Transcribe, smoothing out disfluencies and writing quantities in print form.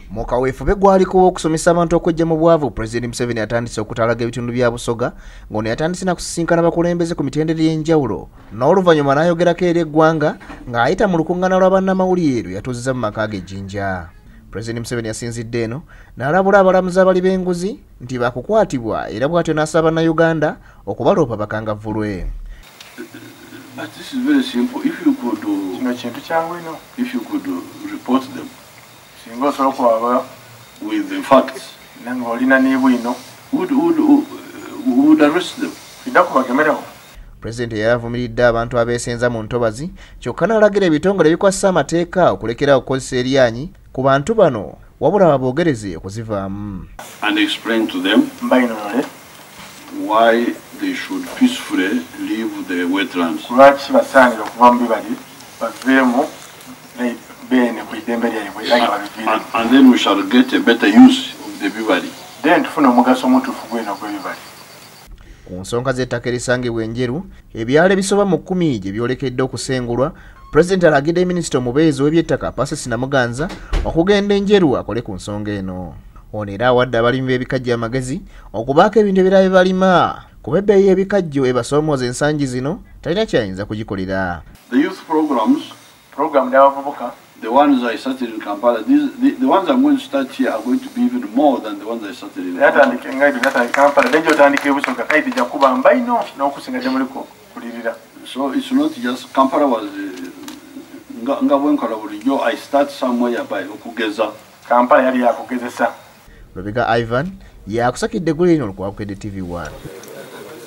Mu Kaweefube gwaliko okusomesa abantu okujja mu bwavu, Pulezidenti Museveni atandise okutalaga ebitundu bya busoga ng'ono yatandise na kusisinkana bakulembeze ku mitendera y'enjawulo n'oluvannyuma n'ayogerako eri eggwanga ng'ayita mu lukuŋŋaana lwa bannamawulire yatuuzizza mu maka ge Jinja. Pulezidenti Museveni yasinzidde eno n'alabula abalamuzi abali b'enguzi nti baakukwatibwa era bw'atyo n'asaba Bannayuganda okubaloopa bakangavvulwe. But this is very simple. If you could report them with the facts, would arrest them. Pulezidenti yavumiridde abantu abeesenza mu ntobazi kyokka n'alagira ebitongole ebikwasa amateeka okulekera okukozesa eryanyi ku bantu bano wabula baboogereze okuzivaamu. And explain to them why they should peacefully leave the wetlands. And then we shall get a better use of the Bibali. Ku nsonga z'ettaka erisangibwa enjeru ebyalo ebisoba mu 10 gye byolekedde okusengulwa, Pulezidenti alagidde minisita omubeezi w'ebyettaka Pasesi Namuganza okugenda enjeru akole ku nsonga eno. Ono era awadde abalimi b'ebikajjo amagezi okubaako ebintu ebirala bye balima kuba ebbeeyi y'ebikajjo ebasoomooza ensangi zino talina kyayinza kugikolera. The youth programs, the ones I started in Kampala, the ones I'm going to start here are going to be even more than the ones I started in Kampala. So it's not just Kampala was I start somewhere by okugeza. Lubega Ivan yakusakidde guli lino ku Bukedde TV 1.